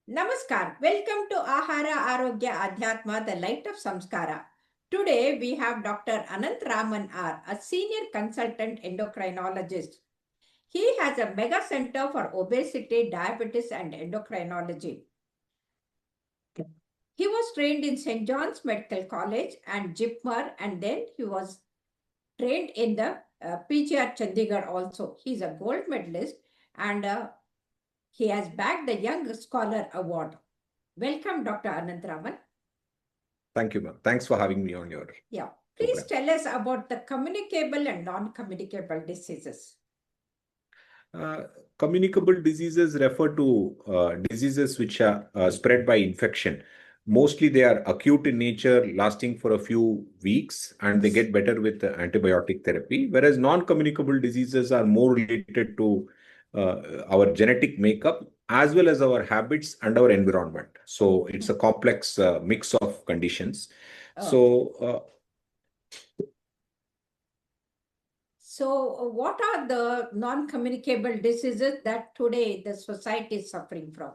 Namaskar. Welcome to Ahara Arogya Adhyatma, the light of Samskara. Today we have Dr. Anant Raman R, a senior consultant endocrinologist. He has a mega center for obesity, diabetes, and endocrinology. He was trained in St. John's Medical College and JIPMER, and then he was trained in the PGR Chandigarh also. He's a gold medalist and he has bagged the Young Scholar Award. Welcome, Dr. Anant Raman. Thank you, ma'am. Thanks for having me on your Please program. tell us about the communicable and non-communicable diseases. Communicable diseases refer to diseases which are spread by infection. Mostly they are acute in nature, lasting for a few weeks, and they get better with antibiotic therapy. Whereas non-communicable diseases are more related to our genetic makeup as well as our habits and our environment. So it's a complex mix of conditions. So what are the non-communicable diseases that today the society is suffering from?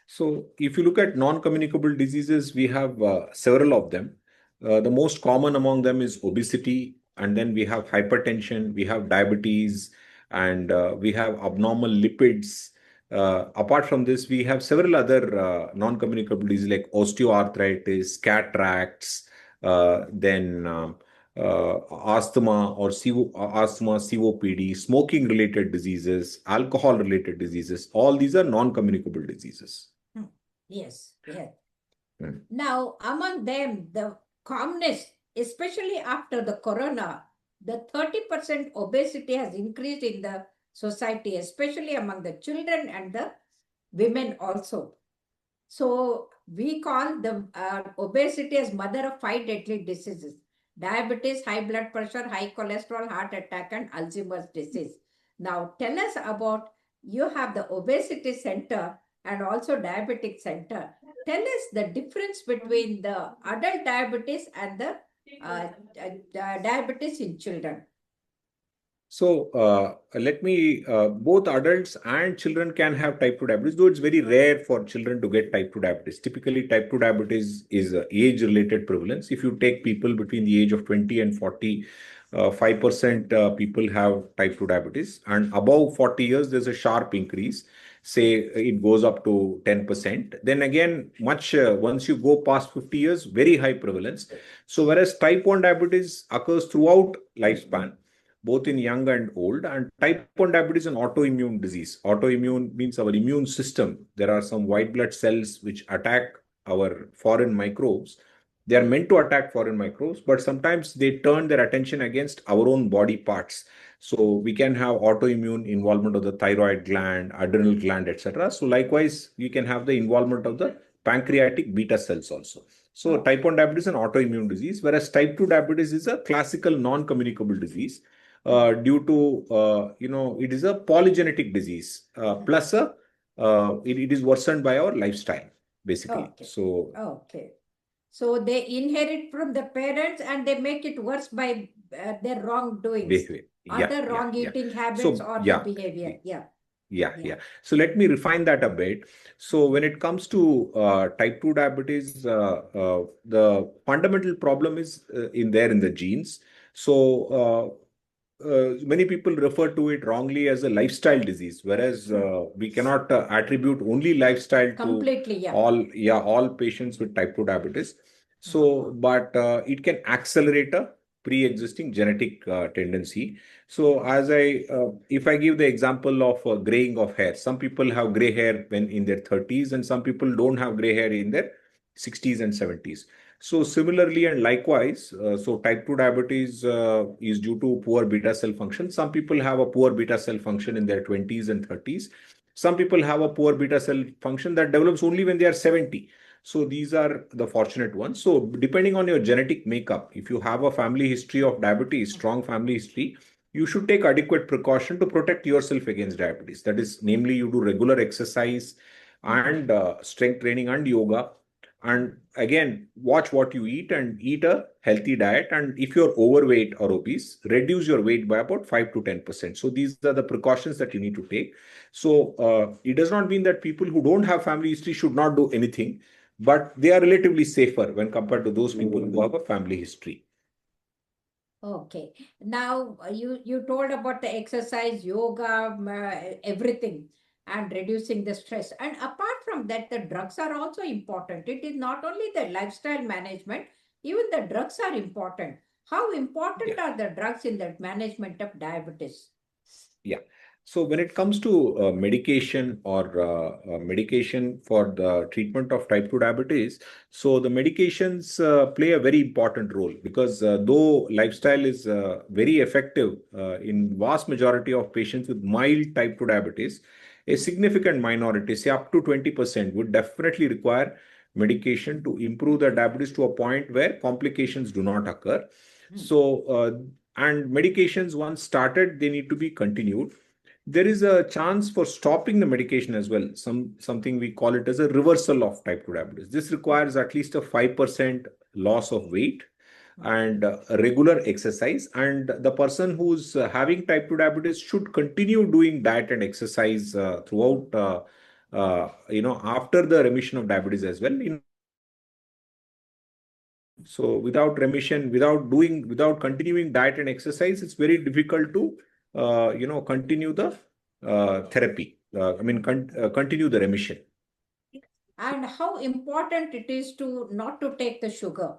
So if you look at non-communicable diseases, we have several of them. The most common among them is obesity, and then we have hypertension, we have diabetes, and we have abnormal lipids. Apart from this, we have several other non-communicable diseases like osteoarthritis, cataracts, asthma or asthma, COPD, smoking-related diseases, alcohol-related diseases. All these are non-communicable diseases. Yes. Now, among them, the calmness, especially after the corona, the 30% obesity has increased in the society, especially among the children and the women also. So we call the obesity as mother of 5 deadly diseases: diabetes, high blood pressure, high cholesterol, heart attack, and Alzheimer's disease. Now tell us about, you have the obesity center and also diabetic center. Tell us the difference between the adult diabetes and the diabetes in children. So both adults and children can have type 2 diabetes, though it's very rare for children to get type 2 diabetes. Typically, type 2 diabetes is age-related prevalence. If you take people between the age of 20 and 40, 5% people have type 2 diabetes. And above 40 years, there's a sharp increase. Say it goes up to 10%. Then again, once you go past 50 years, very high prevalence. So whereas type 1 diabetes occurs throughout lifespan, both in young and old, and type 1 diabetes is an autoimmune disease. Autoimmune means our immune system. There are some white blood cells which attack our foreign microbes. They are meant to attack foreign microbes, but sometimes they turn their attention against our own body parts. So we can have autoimmune involvement of the thyroid gland, adrenal gland, etc. So likewise, we can have the involvement of the pancreatic beta cells also. So type 1 diabetes is an autoimmune disease, whereas type 2 diabetes is a classical non-communicable disease. Due to, it is a polygenetic disease, plus it is worsened by our lifestyle, basically. So they inherit from the parents and they make it worse by their wrongdoings, other wrong eating habits or the behavior. So let me refine that a bit. So when it comes to type 2 diabetes, the fundamental problem is in the genes. So many people refer to it wrongly as a lifestyle disease, whereas we cannot attribute only lifestyle completely to all patients with type 2 diabetes. So, but it can accelerate a pre-existing genetic tendency. So, if I give the example of graying of hair, some people have gray hair when in their 30s, and some people don't have gray hair in their 60s and 70s. So similarly and likewise, so type 2 diabetes is due to poor beta cell function. Some people have a poor beta cell function in their 20s and 30s. Some people have a poor beta cell function that develops only when they are 70. So these are the fortunate ones. So depending on your genetic makeup, if you have a family history of diabetes, strong family history, you should take adequate precaution to protect yourself against diabetes. That is, namely, you do regular exercise and strength training and yoga. And again, watch what you eat and eat a healthy diet. And if you're overweight or obese, reduce your weight by about 5 to 10%. So these are the precautions that you need to take. So it does not mean that people who don't have family history should not do anything, but they are relatively safer when compared to those people who have a family history. Okay. Now you told about the exercise, yoga, everything, and reducing the stress. And apart from that, the drugs are also important. It is not only the lifestyle management, even the drugs are important. How important Yeah. are the drugs in the management of diabetes? Yeah. So when it comes to medication or medication for the treatment of type 2 diabetes, so the medications play a very important role because though lifestyle is very effective in vast majority of patients with mild type 2 diabetes, a significant minority, say up to 20%, would definitely require medication to improve the diabetes to a point where complications do not occur. Hmm. So, and medications once started, they need to be continued. There is a chance for stopping the medication as well. Something we call it as a reversal of type 2 diabetes. This requires at least a 5% loss of weight and regular exercise. And the person who's having type 2 diabetes should continue doing diet and exercise throughout, after the remission of diabetes as well. So without remission, without continuing diet and exercise, it's very difficult to, continue the therapy. Continue the remission. And how important it is to not to take the sugar?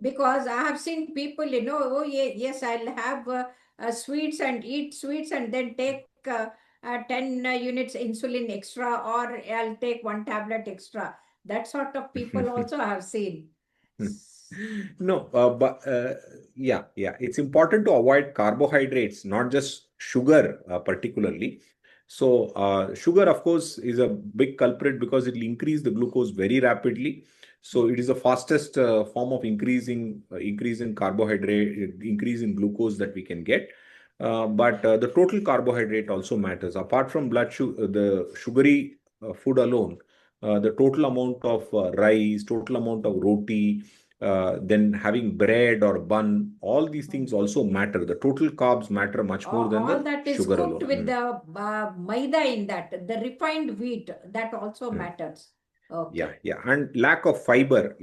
Because I have seen people, oh yeah, yes, I'll have sweets and eat sweets and then take 10 units insulin extra, or I'll take one tablet extra. That sort of people also I have seen. No, but yeah, it's important to avoid carbohydrates, not just sugar, particularly. So, sugar, of course, is a big culprit because it will increase the glucose very rapidly. So, it is the fastest form of increase in carbohydrate, increase in glucose that we can get. But the total carbohydrate also matters. Apart from blood sugar, the sugary food alone, the total amount of rice, total amount of roti, then having bread or bun, all these things also matter. The total carbs matter much more than All the that is sugar cooked alone. with the maida in that, the refined wheat, that also matters. Yeah, Okay. yeah. And lack of fiber.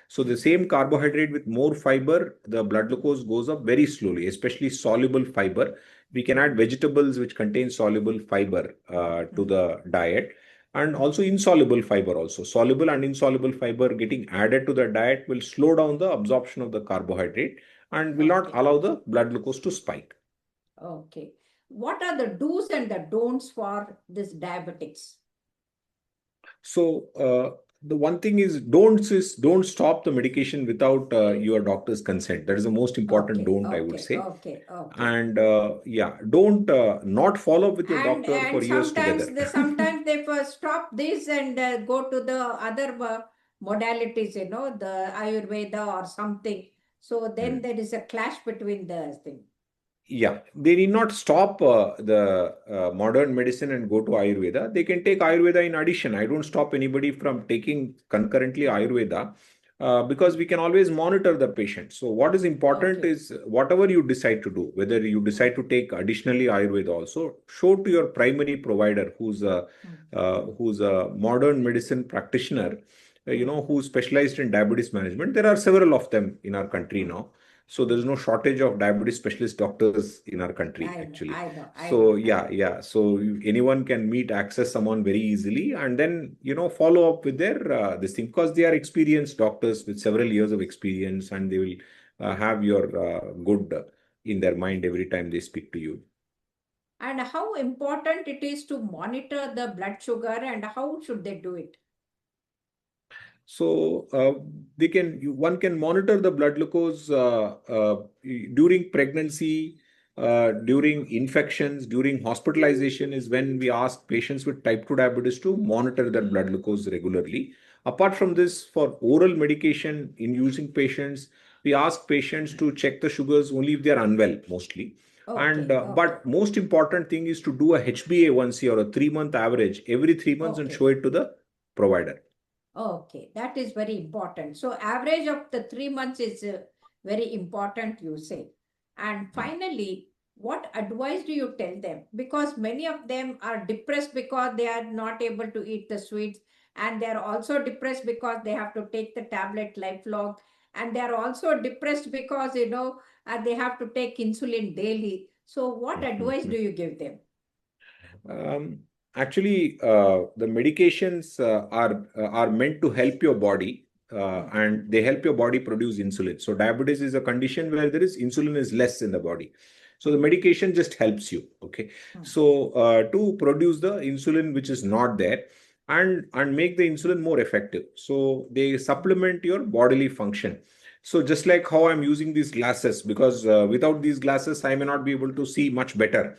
So the same carbohydrate with more fiber, the blood glucose goes up very slowly, especially soluble fiber. We can add vegetables which contain soluble fiber to the diet, and also insoluble fiber also. Soluble and insoluble fiber getting added to the diet will slow down the absorption of the carbohydrate and will not Okay. allow the blood glucose to spike. Okay. What are the do's and the don'ts for this diabetics? So the one thing is don't stop the medication without your doctor's consent. That is the most important Okay, don't, I would okay, say. okay, okay. And yeah, don't not follow up with your doctor And for years sometimes together. they first stop this and go to the other modalities, the Ayurveda or something. So then Hmm. there is a clash between the thing. Yeah, they need not stop the modern medicine and go to Ayurveda. They can take Ayurveda in addition. I don't stop anybody from taking concurrently Ayurveda because we can always monitor the patient. So, what is important Okay. is whatever you decide to do, whether you decide to take additionally Ayurveda also, show to your primary provider who's a modern medicine practitioner, who's specialized in diabetes management. There are several of them in our country now. So there's no shortage of diabetes specialist doctors in our country, I know, actually. I know, I So know, I yeah, know. yeah. So anyone can access someone very easily, and then follow up with their this thing because they are experienced doctors with several years of experience, and they will have your good in their mind every time they speak to you. And how important it is to monitor the blood sugar, and how should they do it? So one can monitor the blood glucose during pregnancy, during infections, during hospitalization is when we ask patients with type 2 diabetes to monitor their blood glucose regularly. Apart from this, for oral medication in using patients, we ask patients to check the sugars only if they are unwell, mostly. And Okay, okay, but most important thing is to do a HbA1c or a 3-month average every 3 months and show okay. it to the provider. Okay, that is very important. So average of the 3 months is very important, you say. And finally, what advice do you tell them? Because many of them are depressed because they are not able to eat the sweets, and they are also depressed because they have to take the tablet lifelong, and they are also depressed because they have to take insulin daily. So what advice do you give them? Um, Actually, the medications are meant to help your body, and they help your body produce insulin. So diabetes is a condition where there is insulin is less in the body. So the medication just helps you. Okay. So to produce the insulin which is not there, and make the insulin more effective. So they supplement your bodily function. So just like how I'm using these glasses, because without these glasses, I may not be able to see much better.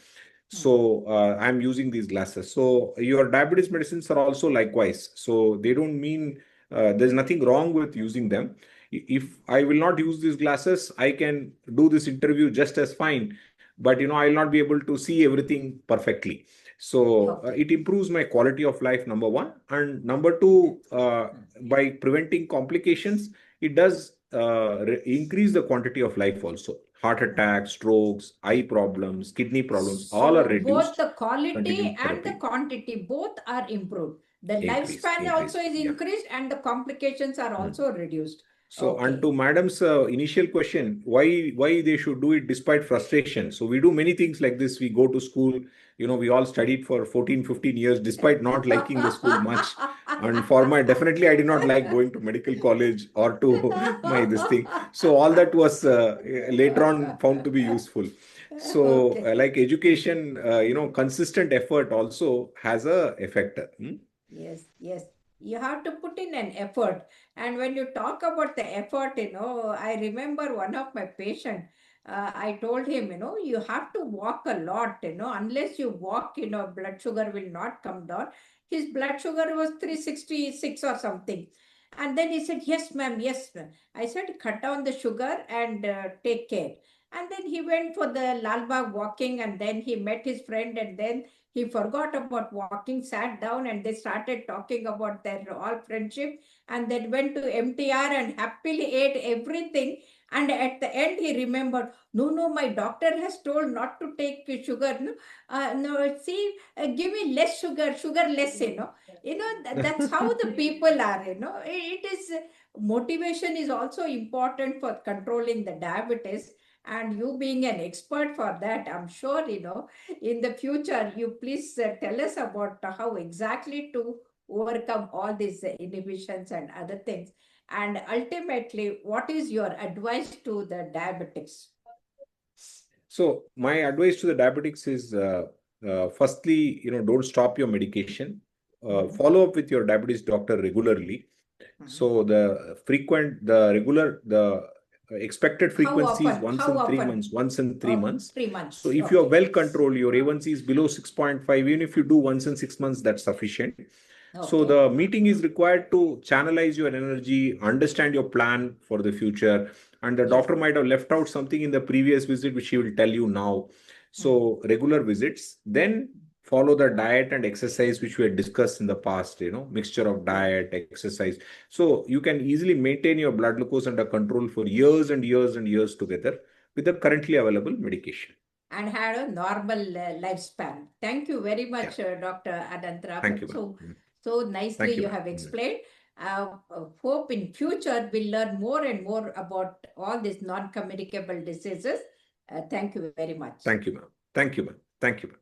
So I'm using these glasses. So your diabetes medicines are also likewise. So they don't mean there's nothing wrong with using them. If I will not use these glasses, I can do this interview just as fine. But I'll not be able to see everything perfectly. So it improves my quality of life, number one. And number two, by preventing complications, it does increase the quantity of life also. Heart attacks, strokes, eye problems, kidney problems, all are So both reduced. the quality Continuing and the therapy quantity both are improved. The lifespan also increased. is Yeah. increased and the complications are also reduced. So, Okay. and to madam's initial question, why they should do it despite frustration? So we do many things like this. We go to school, we all studied for 14, 15 years despite not liking the school much. And for definitely I did not like going to medical college or to my this thing. So all that was later on found to be useful. So Okay. like education, consistent effort also has a effect. Yes, yes. You have to put in an effort. And when you talk about the effort, I remember one of my patient, I told him, you have to walk a lot, unless you walk, blood sugar will not come down. His blood sugar was 366 or something. And then he said, yes, ma'am, yes, ma'am. I said, cut down the sugar and take care. And then he went for the Lalbagh walking, and then he met his friend, and then he forgot about walking, sat down, and they started talking about their all friendship, and then went to MTR and happily ate everything. And at the end, he remembered, no, no, my doctor has told not to take sugar. No, no, see, give me less sugar, sugar less, that's how the people are, It is motivation is also important for controlling the diabetes. And you being an expert for that, I'm sure, in the future, you please tell us about how exactly to overcome all these inhibitions and other things. And ultimately, what is your advice to the diabetics? So my advice to the diabetics is, firstly, don't stop your medication. Follow up with your diabetes doctor regularly. So the expected frequency is once How in 3 months, often? once in 3 months. 3 months. So if you are Okay. well controlled, your A1C is below 6.5, even if you do once in 6 months, that's sufficient. So Okay. the meeting is required to channelize your energy, understand your plan for the future, and the Yes. doctor might have left out something in the previous visit which he will tell you now. So regular visits, then follow the diet and exercise which we had discussed in the past, mixture of diet, exercise. So you can easily maintain your blood glucose under control for years and years and years together with the currently available medication. And had a normal lifespan. Thank you very much, Dr. Thank Anantraman. you, ma'am. So nicely Thank you, you ma'am. have explained. Hope in future we'll learn more and more about all these non-communicable diseases. Thank you very much. Thank you, ma'am. Thank you, ma'am. Thank you, ma'am.